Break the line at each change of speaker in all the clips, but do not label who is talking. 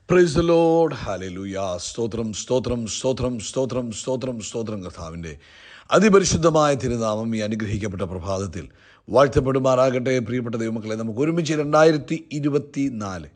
Praise the Lord. Hallelujah. സ്തോത്രം സ്തോത്രം സ്തോത്രം സ്തോത്രം സ്തോത്രം സ്തോത്രം. കർത്താവിൻ്റെ അതിപരിശുദ്ധമായ തിരുനാമം ഈ അനുഗ്രഹിക്കപ്പെട്ട പ്രഭാതത്തിൽ വാഴ്ത്തപ്പെടുമാറാകട്ടെ. പ്രിയപ്പെട്ട ദൈവമക്കളെ, നമുക്ക് ഒരുമിച്ച് 2024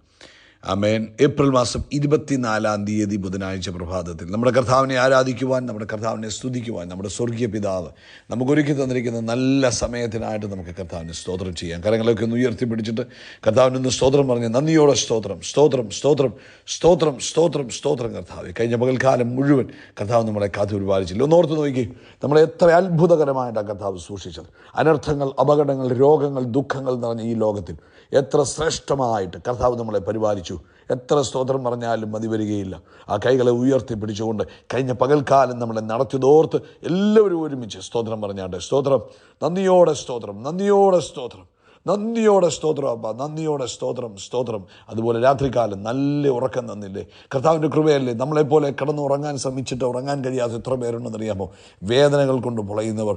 ആമേൻ ഏപ്രിൽ മാസം 24 ബുധനാഴ്ച പ്രഭാതത്തിൽ നമ്മുടെ കർത്താവിനെ ആരാധിക്കുവാൻ, നമ്മുടെ കർത്താവിനെ സ്തുതിക്കുവാൻ നമ്മുടെ സ്വർഗീയ പിതാവ് നമുക്കൊരുക്കി തന്നിരിക്കുന്ന നല്ല സമയത്തിനായിട്ട് നമുക്ക് കർത്താവിനെ സ്തോത്രം ചെയ്യാം. കരങ്ങളൊക്കെ ഒന്ന് ഉയർത്തിപ്പിടിച്ചിട്ട് കർത്താവിനൊന്ന് സ്തോത്രം പറഞ്ഞ് നന്ദിയോടെ സ്തോത്രം സ്തോത്രം സ്തോത്രം സ്തോത്രം സ്തോത്രം സ്തോത്രം. കർത്താവ് കഴിഞ്ഞ പകൽക്കാലം മുഴുവൻ കർത്താവ് നമ്മളെ കാത്തു പരിപാലിച്ചില്ല. ഒന്നോർത്ത് നോക്കി, നമ്മളെ എത്ര അത്ഭുതകരമായിട്ടാണ് കർത്താവ് സൂക്ഷിച്ചത്. അനർത്ഥങ്ങൾ, അപകടങ്ങൾ, രോഗങ്ങൾ, ദുഃഖങ്ങൾ നിറഞ്ഞ ഈ ലോകത്തിൽ എത്ര ശ്രേഷ്ഠമായിട്ട് കർത്താവ് നമ്മളെ പരിപാലിച്ചു. എത്ര സ്തോത്രം പറഞ്ഞാലും മതി വരികയില്ല. ആ കൈകളെ ഉയർത്തി പിടിച്ചുകൊണ്ട് കഴിഞ്ഞ പകൽക്കാലം നമ്മളെ നടത്തിയതോർത്ത് എല്ലാവരും ഒരുമിച്ച് സ്തോത്രം പറഞ്ഞാട്ടെ. സ്തോത്രം, നന്ദിയോടെ സ്തോത്രം, നന്ദിയോടെ സ്തോത്രം, നന്ദിയോടെ സ്തോത്രം അപ്പ, നന്ദിയോടെ സ്തോത്രം സ്തോത്രം. അതുപോലെ രാത്രികാലം നല്ല ഉറക്കം തന്നില്ലേ? കർത്താവിൻ്റെ കൃപയല്ലേ? നമ്മളെപ്പോലെ കിടന്ന് ഉറങ്ങാൻ ശ്രമിച്ചിട്ട് ഉറങ്ങാൻ കഴിയാതെ എത്ര പേരുണ്ടെന്നറിയാമോ? വേദനകൾ കൊണ്ട് പുളയുന്നവർ,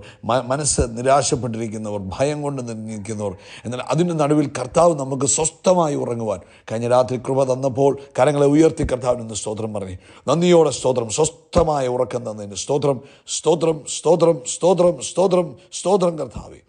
മനസ്സ് നിരാശപ്പെട്ടിരിക്കുന്നവർ, ഭയം കൊണ്ട് നിൽക്കുന്നവർ. എന്നാൽ അതിൻ്റെ നടുവിൽ കർത്താവ് നമുക്ക് സ്വസ്ഥമായി ഉറങ്ങുവാൻ കഴിഞ്ഞ രാത്രി കൃപ തന്നപ്പോൾ കരങ്ങളെ ഉയർത്തി കർത്താവിനൊന്ന് സ്തോത്രം പറഞ്ഞു. നന്ദിയോടെ സ്തോത്രം. സ്വസ്ഥമായ ഉറക്കം തന്നതിന് സ്തോത്രം സ്തോത്രം സ്തോത്രം സ്തോത്രം സ്തോത്രം സ്തോത്രം. കർത്താവേ,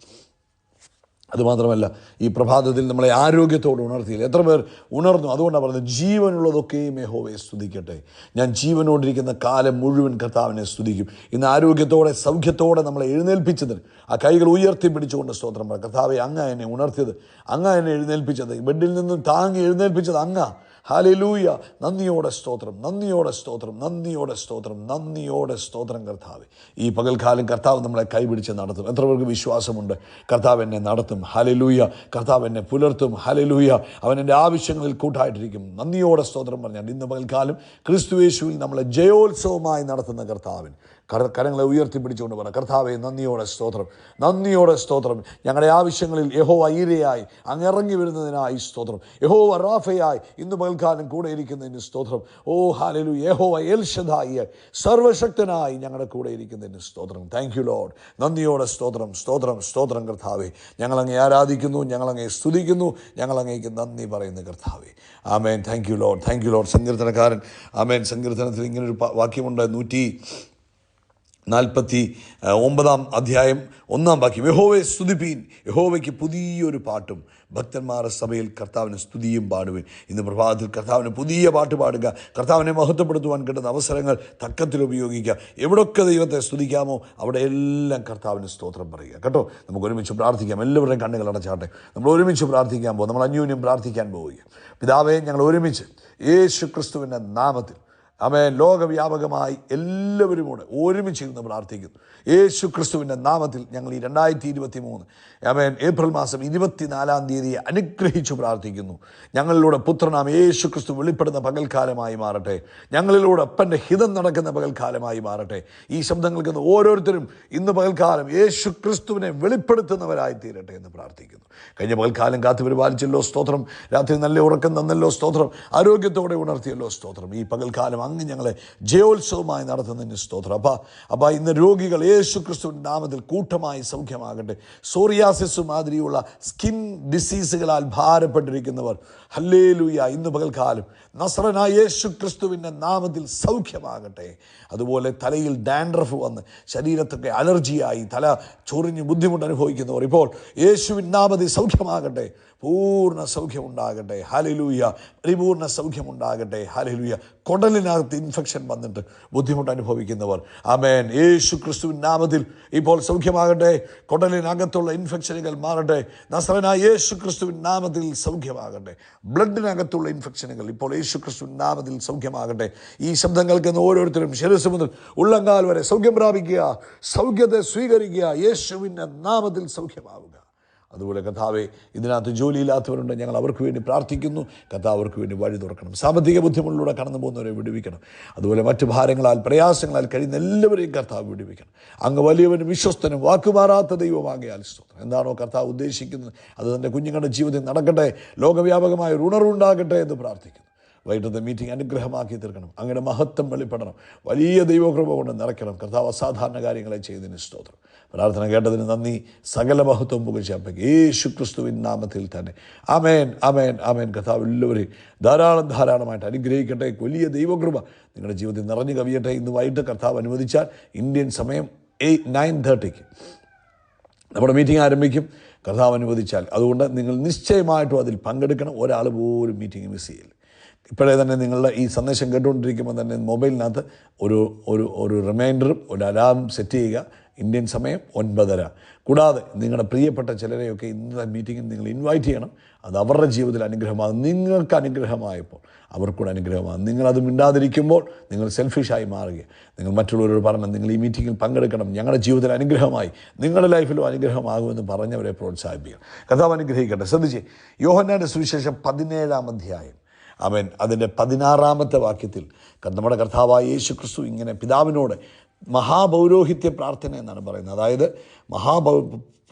അതുമാത്രമല്ല, ഈ പ്രഭാതത്തിൽ നമ്മളെ ആരോഗ്യത്തോട് ഉണർത്തിയില്ല. എത്ര പേർ ഉണർന്നു? അതുകൊണ്ടാണ് പറയുന്നത്, ജീവനുള്ളതൊക്കെയും യഹോവയെ സ്തുതിക്കട്ടെ. ഞാൻ ജീവനോടിരിക്കുന്ന കാലം മുഴുവൻ കർത്താവിനെ സ്തുതിക്കും. ഇന്ന് ആരോഗ്യത്തോടെ സൗഖ്യത്തോടെ നമ്മളെ എഴുന്നേൽപ്പിച്ചതിന് ആ കൈകൾ ഉയർത്തി പിടിച്ചുകൊണ്ട് സ്തോത്രം പറയാം. കർത്താവെ, അങ്ങ എന്നെ ഉണർത്തിയത്, അങ്ങ എന്നെ എഴുന്നേൽപ്പിച്ചത്, ബെഡിൽ നിന്നും താങ്ങി എഴുന്നേൽപ്പിച്ചത് അങ്ങ. ഹല്ലേലൂയ. നന്ദിയോടെ സ്തോത്രം, നന്ദിയോടെ സ്തോത്രം, നന്ദിയോടെ സ്തോത്രം, നന്ദിയോടെ സ്തോത്രം. കർത്താവ്, ഈ പകൽക്കാലം കർത്താവ് നമ്മളെ കൈപിടിച്ച് നടത്തും. എത്ര പേർക്ക് വിശ്വാസമുണ്ട്? കർത്താവ് എന്നെ നടത്തും. ഹല്ലേലൂയ. കർത്താവ് എന്നെ പുലർത്തും. ഹല്ലേലൂയ. അവൻ എൻ്റെ ആവശ്യങ്ങളിൽ കൂട്ടായിട്ടിരിക്കും. നന്ദിയോടെ സ്തോത്രം പറഞ്ഞാൽ ഇന്ന് പകൽക്കാലം ക്രിസ്തുയേശുവിൽ നമ്മളെ ജയോത്സവമായി നടത്തുന്ന കർത്താവിൻ കരങ്ങളെ ഉയർത്തിപ്പിടിച്ചുകൊണ്ട് പറ, കർത്താവെ, നന്ദിയോടെ സ്തോത്രം, നന്ദിയോടെ സ്തോത്രം. ഞങ്ങളുടെ ആവശ്യങ്ങളിൽ യഹോവ ഈരയായി അങ്ങ് ഇറങ്ങി വരുന്നതിനായി സ്തോത്രം. യഹോവ റാഫയായി ഇന്ന് പകൽക്കാലം കൂടെ ഇരിക്കുന്നതിന് സ്തോത്രം. ഓ ഹല്ലേലൂയ. യഹോവ എൽ ശദ്ദായി സർവശക്തനായി ഞങ്ങളുടെ കൂടെ ഇരിക്കുന്നതിന് സ്തോത്രം. Thank you Lord. നന്ദിയോടെ സ്തോത്രം സ്തോത്രം സ്തോത്രം. കർത്താവെ, ഞങ്ങളങ്ങേ ആരാധിക്കുന്നു, ഞങ്ങളങ്ങേ സ്തുതിക്കുന്നു, ഞങ്ങളങ്ങേക്ക് നന്ദി പറയുന്നു. കർത്താവെ, ആമേൻ. Thank you Lord, thank you Lord. സങ്കീർത്തനക്കാരൻ, ആമേൻ, സങ്കീർത്തനത്തിൽ ഇങ്ങനൊരു വാക്യമുണ്ട്. 149 അധ്യായം 1 വാക്യം. യഹോവയെ സ്തുതിപ്പീൻ, യഹോവയ്ക്ക് പുതിയൊരു പാട്ടും ഭക്തന്മാരുടെ സഭയിൽ കർത്താവിന് സ്തുതിയും പാടുവിൻ. ഇന്ന് പ്രഭാതത്തിൽ കർത്താവിന് പുതിയ പാട്ട് പാടുക. കർത്താവിനെ മഹത്വപ്പെടുത്തുവാൻ കിട്ടുന്ന അവസരങ്ങൾ തക്കത്തിൽ ഉപയോഗിക്കുക. എവിടൊക്കെ ദൈവത്തെ സ്തുതിക്കാമോ അവിടെ എല്ലാം കർത്താവിന് സ്തോത്രം പറയുക. കേട്ടോ, നമുക്ക് ഒരുമിച്ച് പ്രാർത്ഥിക്കാം. എല്ലാവരുടെയും കണ്ണുകൾ അടച്ചാട്ടെ. നമ്മൾ ഒരുമിച്ച് പ്രാർത്ഥിക്കാൻ പോകും. നമ്മൾ അന്യോന്യം പ്രാർത്ഥിക്കാൻ പോവുക. പിതാവേ, ഞങ്ങൾ ഒരുമിച്ച് യേശു ക്രിസ്തുവിൻ്റെ നാമത്തിൽ ആമേൻ ലോകവ്യാപകമായി എല്ലാവരും കൂടെ ഒരുമിച്ച് ഇരുന്ന് പ്രാർത്ഥിക്കുന്നു. യേശു ക്രിസ്തുവിൻ്റെ നാമത്തിൽ ഞങ്ങൾ ഈ 2023 ആമേൻ ഏപ്രിൽ മാസം 24 അനുഗ്രഹിച്ചു പ്രാർത്ഥിക്കുന്നു. ഞങ്ങളിലൂടെ പുത്രനാം യേശു ക്രിസ്തു വെളിപ്പെടുന്ന പകൽക്കാലമായി മാറട്ടെ. ഞങ്ങളിലൂടെ അപ്പൻ്റെ ഹിതം നടക്കുന്ന പകൽക്കാലമായി മാറട്ടെ. ഈ ശബ്ദങ്ങൾ കേൾക്കുന്ന ഓരോരുത്തരും ഇന്ന് പകൽക്കാലം യേശു ക്രിസ്തുവിനെ വെളിപ്പെടുത്തുന്നവരായി തീരട്ടെ എന്ന് പ്രാർത്ഥിക്കുന്നു. കഴിഞ്ഞ പകൽക്കാലം കാത്തു പരിപാലിച്ചല്ലോ, സ്തോത്രം. രാത്രി നല്ല ഉറക്കം തന്നല്ലോ, സ്തോത്രം. ആരോഗ്യത്തോടെ ഉണർത്തിയല്ലോ, സ്തോത്രം. ഈ പകൽക്കാലം അങ്ങ് ഞങ്ങളെ ജയോത്സവമായി നടത്തുന്നതിന് സ്തോത്രം. അപ്പാ ഇന്ന് രോഗികൾ യേശു ക്രിസ്തുവിൻ്റെ നാമത്തിൽ കൂട്ടമായി സൗഖ്യമാകട്ടെ. സോറിയാസിസ് മാതിരിയുള്ള സ്കിൻ ഡിസീസുകളാൽ ഭാരപ്പെട്ടിരിക്കുന്നവർ, ഹല്ലേലൂയ, ഇന്ന് പകൽക്കാലം നസ്രനായ യേശു ക്രിസ്തുവിൻ്റെ നാമത്തിൽ സൗഖ്യമാകട്ടെ. അതുപോലെ തലയിൽ ഡാൻഡ്രഫ് വന്ന് ശരീരത്തൊക്കെ അലർജിയായി തല ചൊറിഞ്ഞ് ബുദ്ധിമുട്ട് അനുഭവിക്കുന്നവർ ഇപ്പോൾ യേശുവിൻ നാമത്തിൽ സൗഖ്യമാകട്ടെ. പൂർണ്ണ സൗഖ്യമുണ്ടാകട്ടെ. ഹല്ലേലൂയ. പരിപൂർണ്ണ സൗഖ്യമുണ്ടാകട്ടെ. ഹല്ലേലൂയ. കുടലിനകത്ത് ഇൻഫെക്ഷൻ വന്നിട്ട് ബുദ്ധിമുട്ട് അനുഭവിക്കുന്നവർ, ആമേൻ, യേശു ക്രിസ്തുവിൻ നാമത്തിൽ ഇപ്പോൾ സൗഖ്യമാകട്ടെ. കുടലിനകത്തുള്ള ഇൻഫെക്ഷനുകൾ മാറട്ടെ. നസ്രനായ യേശു ക്രിസ്തുവിൻ നാമത്തിൽ സൗഖ്യമാകട്ടെ. ബ്ലഡിനകത്തുള്ള ഇൻഫെക്ഷനുകൾ ഇപ്പോൾ യേശു ക്രിസ്തുവിൻ നാമത്തിൽ സൗഖ്യമാകട്ടെ. ഈ ശബ്ദം കേൾക്കുന്ന ഓരോരുത്തരും ശിരസ്സ് മുതൽ ഉള്ളങ്കാൽ വരെ സൗഖ്യം പ്രാപിക്കുക, സൗഖ്യത്തെ സ്വീകരിക്കുക. യേശുവിൻ്റെ നാമത്തിൽ സൗഖ്യമാവുക. അതുപോലെ കർത്താവെ, ഇതിനകത്ത് ജോലിയില്ലാത്തവരുണ്ട്, ഞങ്ങൾ അവർക്ക് വേണ്ടി പ്രാർത്ഥിക്കുന്നു. കർത്താവ് അവർക്ക് വേണ്ടി വഴി തുറക്കണം. സാമ്പത്തിക ബുദ്ധിമുട്ടിലൂടെ കടന്നു പോകുന്നവരെ വിടുവിക്കണം. അതുപോലെ മറ്റു ഭാരങ്ങളാൽ പ്രയാസങ്ങളാൽ കഴിയുന്ന എല്ലാവരെയും കർത്താവ് വിടുവിക്കണം. അങ്ങ് വലിയവനും വിശ്വസ്തനും വാക്കുമാറാത്ത ദൈവമാകിയാൽ സ്തോത്രം. എന്താണോ കർത്താവ് ഉദ്ദേശിക്കുന്നത് അത് തൻ്റെ കുഞ്ഞുങ്ങളുടെ ജീവിതത്തിൽ നടക്കട്ടെ. ലോകവ്യാപകമായ ഒരു ഉണർവുണ്ടാകട്ടെ എന്ന് പ്രാർത്ഥിക്കുന്നു. വൈകിട്ടത്തെ മീറ്റിംഗ് അനുഗ്രഹമാക്കി തീർക്കണം. അങ്ങയുടെ മഹത്വം വെളിപ്പെടണം. വലിയ ദൈവകൃപ കൊണ്ട് നിറയ്ക്കണം. കർത്താവ് അസാധാരണ കാര്യങ്ങളെ ചെയ്തതിന് സ്തോത്രം. പ്രാർത്ഥന കേട്ടതിന് നന്ദി. സകല മഹത്വം പുകഴ്ച യേശു ക്രിസ്തുവിൻ നാമത്തിൽ തന്നെ. ആമേൻ, ആമേൻ, ആമേൻ. കർത്താവ് എല്ലാവരെയും ധാരാളമായിട്ട് അനുഗ്രഹിക്കട്ടെ. വലിയ ദൈവകൃപ നിങ്ങളുടെ ജീവിതത്തിൽ നിറഞ്ഞു കവിയട്ടെ. ഇന്ന് വൈകിട്ട് കർത്താവ് അനുവദിച്ചാൽ ഇന്ത്യൻ സമയം 9:30 നമ്മുടെ മീറ്റിംഗ് ആരംഭിക്കും, കർത്താവ് അനുവദിച്ചാൽ. അതുകൊണ്ട് നിങ്ങൾ നിശ്ചയമായിട്ടും അതിൽ പങ്കെടുക്കണം. ഒരാൾ പോലും മീറ്റിംഗ് മിസ് ചെയ്യില്ല. ഇപ്പോഴേ തന്നെ നിങ്ങളുടെ ഈ സന്ദേശം കേട്ടുകൊണ്ടിരിക്കുമ്പോൾ തന്നെ മൊബൈലിനകത്ത് ഒരു റിമൈൻഡറും ഒരു അലാം സെറ്റ് ചെയ്യുക. ഇന്ത്യൻ സമയം 9:30. കൂടാതെ നിങ്ങളുടെ പ്രിയപ്പെട്ട ചിലരെയൊക്കെ ഇന്നത്തെ മീറ്റിങ്ങിൽ നിങ്ങൾ ഇൻവൈറ്റ് ചെയ്യണം. അത് അവരുടെ ജീവിതത്തിൽ അനുഗ്രഹമാകും. നിങ്ങൾക്ക് അനുഗ്രഹമായപ്പോൾ അവർക്കൂടെ അനുഗ്രഹമാകും. നിങ്ങളത് മിണ്ടാതിരിക്കുമ്പോൾ നിങ്ങൾ സെൽഫിഷായി മാറുക. നിങ്ങൾ മറ്റുള്ളവരോട് പറഞ്ഞാൽ നിങ്ങൾ ഈ മീറ്റിങ്ങിൽ പങ്കെടുക്കണം, ഞങ്ങളുടെ ജീവിതത്തിൽ അനുഗ്രഹമായി, നിങ്ങളുടെ ലൈഫിലും അനുഗ്രഹമാകുമെന്ന് പറഞ്ഞവരെ പ്രോത്സാഹിപ്പിക്കണം. കർത്താവ് അനുഗ്രഹിക്കട്ടെ. ശ്രദ്ധിച്ച്, യോഹന്നാന്റെ സുവിശേഷം 17-ാം അധ്യായം, ആമേൻ, അതിൻ്റെ 16-ാമത്തെ വാക്യത്തിൽ നമ്മുടെ കർത്താവായ യേശു ക്രിസ്തു ഇങ്ങനെ പിതാവിനോട് മഹാപൗരോഹിത്യ പ്രാർത്ഥന എന്നാണ് പറയുന്നത്. അതായത്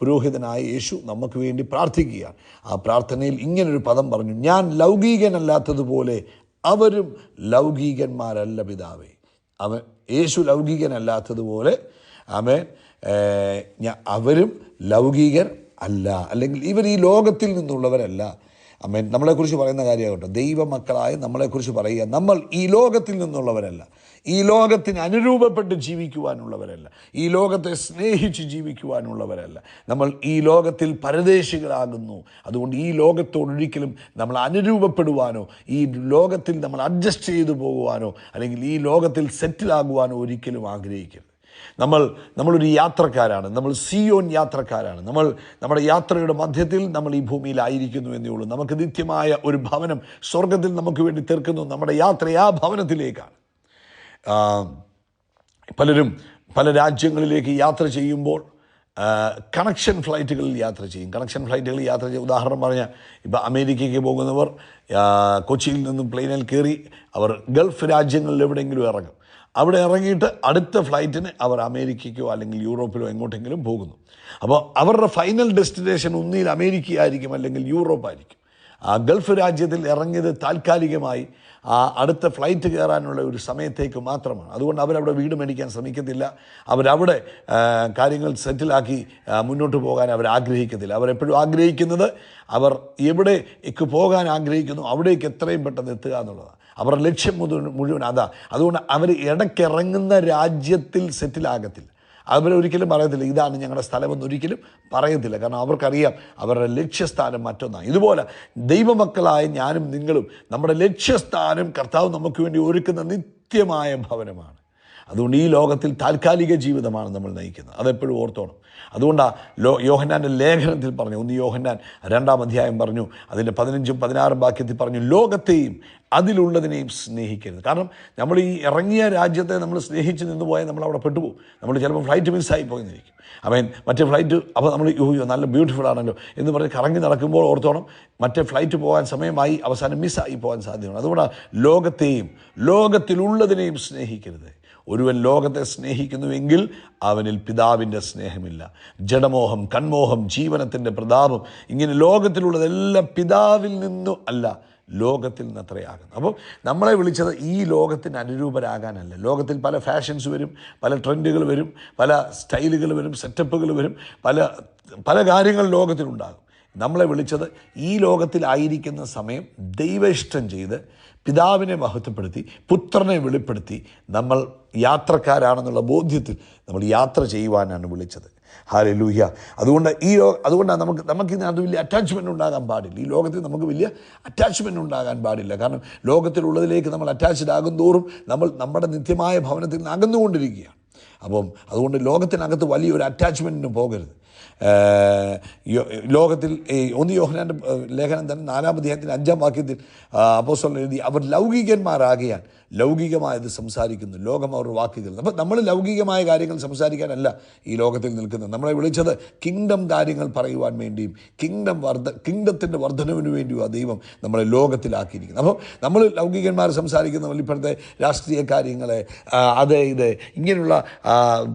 പുരോഹിതനായ യേശു നമുക്ക് വേണ്ടി പ്രാർത്ഥിക്കുകയാണ്. ആ പ്രാർത്ഥനയിൽ ഇങ്ങനൊരു പദം പറഞ്ഞു, ഞാൻ ലൗകികനല്ലാത്തതുപോലെ അവരും ലൗകികന്മാരല്ല പിതാവേ. യേശു ലൗകികനല്ലാത്തതുപോലെ അവരും ലൗകികർ അല്ല, അല്ലെങ്കിൽ ഇവർ ഈ ലോകത്തിൽ നിന്നുള്ളവരല്ല. ആമേൻ. നമ്മളെക്കുറിച്ച് പറയുന്ന കാര്യമാകട്ടെ, ദൈവമക്കളായ നമ്മളെക്കുറിച്ച് പറയുക, നമ്മൾ ഈ ലോകത്തിൽ നിന്നുള്ളവരല്ല, ഈ ലോകത്തിന് അനുരൂപപ്പെട്ട് ജീവിക്കുവാനുള്ളവരല്ല, ഈ ലോകത്തെ സ്നേഹിച്ച് ജീവിക്കുവാനുള്ളവരല്ല. നമ്മൾ ഈ ലോകത്തിൽ പരദേശികളാകുന്നു. അതുകൊണ്ട് ഈ ലോകത്തോടൊരിക്കലും നമ്മൾ അനുരൂപപ്പെടുവാനോ, ഈ ലോകത്തിൽ നമ്മൾ അഡ്ജസ്റ്റ് ചെയ്തു പോകുവാനോ, അല്ലെങ്കിൽ ഈ ലോകത്തിൽ സെറ്റിലാകുവാനോ ഒരിക്കലും ആഗ്രഹിക്കരുത്. നമ്മളൊരു യാത്രക്കാരാണ്. നമ്മൾ സിയോൻ യാത്രക്കാരാണ്. നമ്മുടെ യാത്രയുടെ മധ്യത്തിൽ നമ്മൾ ഈ ഭൂമിയിലായിരിക്കുന്നു എന്നേ ഉള്ളൂ. നമുക്ക് നിത്യമായ ഒരു ഭവനം സ്വർഗത്തിൽ നമുക്ക് വേണ്ടി തീർക്കുന്നു. നമ്മുടെ യാത്ര ആ ഭവനത്തിലേക്കാണ്. പലരും പല രാജ്യങ്ങളിലേക്ക് യാത്ര ചെയ്യുമ്പോൾ കണക്ഷൻ ഫ്ലൈറ്റുകളിൽ യാത്ര ചെയ്യും. ഉദാഹരണം പറഞ്ഞാൽ, ഇപ്പോൾ അമേരിക്കയ്ക്ക് പോകുന്നവർ കൊച്ചിയിൽ നിന്നും പ്ലെയിനിൽ കയറി അവർ ഗൾഫ് രാജ്യങ്ങളിൽ എവിടെയെങ്കിലും ഇറങ്ങും. അവിടെ ഇറങ്ങിയിട്ട് അടുത്ത ഫ്ലൈറ്റിന് അവർ അമേരിക്കയ്ക്കോ അല്ലെങ്കിൽ യൂറോപ്പിലോ എങ്ങോട്ടെങ്കിലും പോകുന്നു. അപ്പോൾ അവരുടെ ഫൈനൽ ഡെസ്റ്റിനേഷൻ ഒന്നിൽ അമേരിക്ക ആയിരിക്കും, അല്ലെങ്കിൽ യൂറോപ്പ് ആയിരിക്കും. ആ ഗൾഫ് രാജ്യത്തിൽ ഇറങ്ങിയത് താൽക്കാലികമായി ആ അടുത്ത ഫ്ലൈറ്റ് കയറാനുള്ള ഒരു സമയത്തേക്ക് മാത്രമാണ്. അതുകൊണ്ട് അവരവിടെ വീട് മേടിക്കാൻ ശ്രമിക്കത്തില്ല. അവരവിടെ കാര്യങ്ങൾ സെറ്റിലാക്കി മുന്നോട്ട് പോകാൻ അവർ ആഗ്രഹിക്കത്തില്ല. അവരെപ്പോഴും ആഗ്രഹിക്കുന്നത്, അവർ എവിടേക്ക് പോകാൻ ആഗ്രഹിക്കുന്നു അവിടേക്ക് എത്രയും പെട്ടെന്ന് എത്തുക എന്നുള്ളതാണ്. അവരുടെ ലക്ഷ്യം മുഴുവൻ അതാ. അതുകൊണ്ട് അവർ ഇടയ്ക്കിറങ്ങുന്ന രാജ്യത്തിൽ സെറ്റിലാകത്തില്ല. അവരൊരിക്കലും പറയത്തില്ല ഇതാണ് ഞങ്ങളുടെ സ്ഥലമെന്ന് ഒരിക്കലും പറയത്തില്ല. കാരണം അവർക്കറിയാം അവരുടെ ലക്ഷ്യസ്ഥാനം മറ്റൊന്നാണ്. ഇതുപോലെ ദൈവമക്കളായ ഞാനും നിങ്ങളും നമ്മുടെ ലക്ഷ്യസ്ഥാനം കർത്താവ് നമുക്ക് വേണ്ടി ഒരുക്കുന്ന നിത്യമായ ഭവനമാണ്. അതുകൊണ്ട് ഈ ലോകത്തിൽ താൽക്കാലിക ജീവിതമാണ് നമ്മൾ നയിക്കുന്നത്. അതെപ്പോഴും ഓർത്തോണം. അതുകൊണ്ടാണ് യോഹന്നാൻ്റെ ലേഖനത്തിൽ പറഞ്ഞു, 1 യോഹന്നാൻ 2-ാം അധ്യായം പറഞ്ഞു, അതിൻ്റെ 15-ഉം 16-ഉം വാക്യത്തിൽ പറഞ്ഞു, ലോകത്തെയും അതിലുള്ളതിനെയും സ്നേഹിക്കരുത്. കാരണം നമ്മൾ ഈ ഇറങ്ങിയ രാജ്യത്തെ നമ്മൾ സ്നേഹിച്ച് നിന്ന് പോയാൽ നമ്മൾ അവിടെ പെട്ടുപോകും. നമ്മൾ ചിലപ്പോൾ ഫ്ലൈറ്റ് മിസ്സായി പോയെന്നിരിക്കും. മറ്റേ ഫ്ലൈറ്റ്, അപ്പോൾ നമ്മൾ നല്ല ബ്യൂട്ടിഫുൾ ആണല്ലോ എന്ന് പറഞ്ഞ് കറങ്ങി നടക്കുമ്പോൾ ഓർത്തോണം, മറ്റേ ഫ്ലൈറ്റ് പോകാൻ സമയമായി അവസാനം മിസ്സായി പോകാൻ സാധ്യതയാണ്. അതുകൊണ്ടാണ് ലോകത്തെയും ലോകത്തിലുള്ളതിനെയും സ്നേഹിക്കരുത്. ഒരുവൻ ലോകത്തെ സ്നേഹിക്കുന്നുവെങ്കിൽ അവനിൽ പിതാവിൻ്റെ സ്നേഹമില്ല. ജഡമോഹം, കൺമോഹം, ജീവനത്തിൻ്റെ പ്രതാപം, ഇങ്ങനെ ലോകത്തിലുള്ളതെല്ലാം പിതാവിൽ നിന്നും അല്ല, ലോകത്തിൽ നിന്ന് അത്രയാകുന്നു. അപ്പം നമ്മളെ വിളിച്ചത് ഈ ലോകത്തിന് അനുരൂപരാകാനല്ല. ലോകത്തിൽ പല ഫാഷൻസ് വരും, പല ട്രെൻഡുകൾ വരും, പല സ്റ്റൈലുകൾ വരും, സെറ്റപ്പുകൾ വരും, പല കാര്യങ്ങൾ ലോകത്തിലുണ്ടാകും. നമ്മളെ വിളിച്ചത് ഈ ലോകത്തിലായിരിക്കുന്ന സമയം ദൈവ ഇഷ്ടം ചെയ്ത് പിതാവിനെ മഹത്വപ്പെടുത്തി പുത്രനെ വെളിപ്പെടുത്തി നമ്മൾ യാത്രക്കാരാണെന്നുള്ള ബോധ്യത്തിൽ നമ്മൾ യാത്ര ചെയ്യുവാനാണ് വിളിച്ചത്. ഹല്ലേലൂയ. അതുകൊണ്ടാണ് നമുക്കിതിനകത്ത് വലിയ അറ്റാച്ച്മെൻ്റ് ഉണ്ടാകാൻ പാടില്ല. ഈ ലോകത്തിൽ നമുക്ക് വലിയ അറ്റാച്ച്മെൻ്റ് ഉണ്ടാകാൻ പാടില്ല. കാരണം ലോകത്തിലുള്ളതിലേക്ക് നമ്മൾ അറ്റാച്ച്ഡ് ആകും തോറും നമ്മൾ നമ്മുടെ നിത്യമായ ഭവനത്തിൽ നിന്ന് അകന്നുകൊണ്ടിരിക്കുകയാണ്. അപ്പം അതുകൊണ്ട് ലോകത്തിനകത്ത് വലിയൊരു അറ്റാച്ച്മെൻറ്റിന് പോകരുത്. ലോകത്തിൽ 1 യോഹന്നാൻ്റെ ലേഖനം തന്നെ 4-ാം അധ്യായത്തിൻ്റെ 5-ാം വാക്യത്തിൽ അപ്പോസ്തലൻ എഴുതി, അവർ ലൗകികന്മാരാകിയാൽ ലൗകികമായത് സംസാരിക്കുന്നു, ലോകം അവരുടെ വാക്കുകൾ. അപ്പം നമ്മൾ ലൗകികമായ കാര്യങ്ങൾ സംസാരിക്കാനല്ല ഈ ലോകത്തിൽ നിൽക്കുന്നത്. നമ്മളെ വിളിച്ചത് കിങ്ഡം കാര്യങ്ങൾ പറയുവാൻ വേണ്ടിയും കിങ്ഡത്തിൻ്റെ വർധനവിന് വേണ്ടിയും ദൈവം നമ്മളെ ലോകത്തിലാക്കിയിരിക്കുന്നത്. അപ്പോൾ നമ്മൾ ലൗകികന്മാർ സംസാരിക്കുന്ന ഇപ്പോഴത്തെ രാഷ്ട്രീയ കാര്യങ്ങളെ, ഇത് ഇങ്ങനെയുള്ള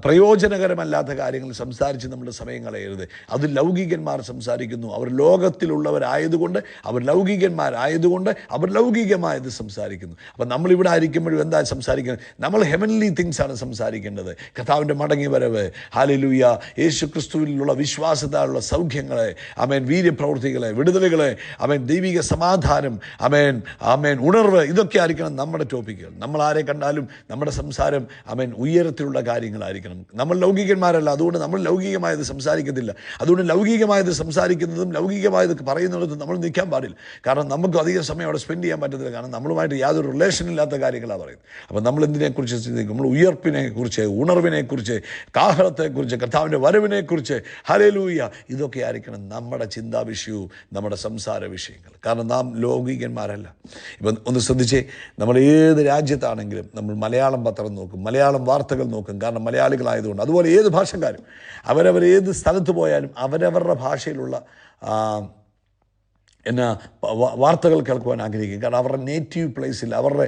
പ്രയോജനകരമല്ലാത്ത കാര്യങ്ങൾ സംസാരിച്ച് നമ്മുടെ സമയം കളയരുത്. അത് ലൗകികന്മാർ സംസാരിക്കുന്നു. അവർ ലോകത്തിലുള്ളവരായതുകൊണ്ട്, അവർ ലൗകികന്മാരായതുകൊണ്ട് അവർ ലൗകികമായത് സംസാരിക്കുന്നു. അപ്പം നമ്മളിവിടെ ആയിരിക്കുമ്പോഴും എന്താ സംസാരിക്കുന്നത്? നമ്മൾ ഹെവൻലി തിങ്സ് ആണ് സംസാരിക്കേണ്ടത്. കർത്താവിൻ്റെ മടങ്ങി വരവ്, ഹല്ലേലൂയ, യേശു ക്രിസ്തുവിലുള്ള വിശ്വാസത്താലുള്ള സൗഖ്യങ്ങളെ, ആമേൻ, വീര്യപ്രവൃത്തികളെ, വിടുതലുകളെ, ആമേൻ, ദൈവിക സമാധാനം, ആമേൻ, ആമേൻ, ഉണർവ്, ഇതൊക്കെ ആയിരിക്കണം നമ്മുടെ ടോപ്പിക്കുകൾ. നമ്മൾ ആരെ കണ്ടാലും നമ്മുടെ സംസാരം, ആമേൻ, ഉയരത്തിലുള്ള കാര്യങ്ങളായിരിക്കണം. നമ്മൾ ലൗകികന്മാരല്ല, അതുകൊണ്ട് നമ്മൾ ലൗകികമായത് സംസാരിക്കത്തില്ല. അതുകൊണ്ട് ലൗകികമായത് സംസാരിക്കുന്നതും ലൗകികമായത് പറയുന്നിടത്തും നമ്മൾ നിൽക്കാൻ പാടില്ല. കാരണം നമുക്ക് അധികം സമയം അവിടെ സ്പെൻഡ് ചെയ്യാൻ പറ്റത്തില്ല. കാരണം നമ്മളുമായിട്ട് യാതൊരു റിലേഷൻ ഇല്ലാത്ത കാര്യങ്ങളാണ് പറയുന്നത്. അപ്പോൾ നമ്മൾ എന്തിനെക്കുറിച്ച് ചിന്തിക്കും? നമ്മൾ ഉയർപ്പിനെക്കുറിച്ച്, ഉണർവിനെക്കുറിച്ച്, കാഹളത്തെക്കുറിച്ച്, കർത്താവിൻ്റെ വരവിനെക്കുറിച്ച്, ഹല്ലേലൂയ, ഇതൊക്കെ ആയിരിക്കണം നമ്മുടെ ചിന്താ വിഷയവും നമ്മുടെ സംസാര വിഷയങ്ങൾ. കാരണം നാം ലൗകികന്മാരല്ല. ഇപ്പം ഒന്ന് ശ്രദ്ധിച്ചേ, നമ്മൾ ഏത് രാജ്യത്താണെങ്കിലും നമ്മൾ മലയാളം പത്രം നോക്കും, മലയാളം വാർത്തകൾ നോക്കും. കാരണം മലയാളികളായതുകൊണ്ട്. അതുപോലെ ഏത് ഭാഷക്കാരും ഏത് സ്ഥലത്ത് പോയാലും അവരവരുടെ ഭാഷയിലുള്ള വാർത്തകൾ കേൾക്കുവാൻ ആഗ്രഹിക്കും. കാരണം അവരുടെ നേറ്റീവ് പ്ലേസിൽ അവരുടെ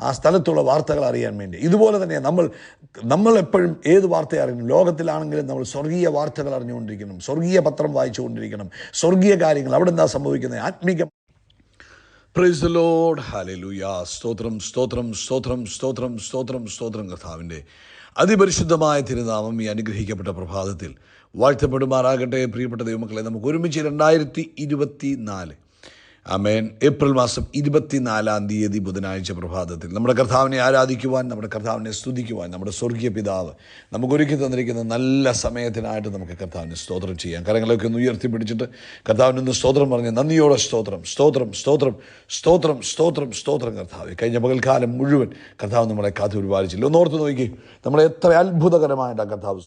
ആ സ്ഥലത്തുള്ള വാർത്തകൾ അറിയാൻ വേണ്ടി. ഇതുപോലെ തന്നെ നമ്മൾ എപ്പോഴും ഏത് വാർത്ത അറിയണം? ലോകത്തിലാണെങ്കിലും നമ്മൾ സ്വർഗീയ വാർത്തകൾ അറിഞ്ഞുകൊണ്ടിരിക്കണം, സ്വർഗീയ പത്രം വായിച്ചുകൊണ്ടിരിക്കണം, സ്വർഗീയ കാര്യങ്ങൾ അവിടെ എന്താ സംഭവിക്കുന്നത്, ആത്മീക. പ്രൈസ് ദി ലോർഡ്, ഹല്ലേലൂയ, സ്തോത്രം, സ്തോത്രം, സ്തോത്രം, സ്തോത്രം, സ്തോത്രം, സ്തോത്രം. കർത്താവിൻ്റെ അതിപരിശുദ്ധമായ തിരുനാമം ഈ അനുഗ്രഹിക്കപ്പെട്ട പ്രഭാതത്തിൽ വാഴ്ത്തപ്പെടുമാറാകട്ടെ. പ്രിയപ്പെട്ട ദൈവമക്കളെ, നമുക്ക് ഒരുമിച്ച് 2024, ആമേൻ, ഏപ്രിൽ മാസം 24 ബുധനാഴ്ച പ്രഭാതത്തിൽ നമ്മുടെ കർത്താവിനെ ആരാധിക്കുവാൻ, നമ്മുടെ കർത്താവിനെ സ്തുതിക്കുവാൻ നമ്മുടെ സ്വർഗീയ പിതാവ് നമുക്കൊരുക്കി തന്നിരിക്കുന്ന നല്ല സമയത്തിനായിട്ട് നമുക്ക് കർത്താവിനെ സ്തോത്രം ചെയ്യാം. കരങ്ങളൊക്കെ ഒന്ന് ഉയർത്തിപ്പിടിച്ചിട്ട് കർത്താവിനൊന്ന് സ്തോത്രം പറഞ്ഞ് നന്ദിയോടെ സ്തോത്രം, സ്തോത്രം, സ്തോത്രം, സ്തോത്രം, സ്തോത്രം, സ്തോത്രം. കർത്താവ് കഴിഞ്ഞ പകൽക്കാലം മുഴുവൻ കർത്താവ് നമ്മളെ കാത്തു പരിപാലിച്ചില്ല. ഒന്നോർത്ത് നോക്കി, നമ്മളെ എത്ര അത്ഭുതകരമായിട്ടാണ് കർത്താവ്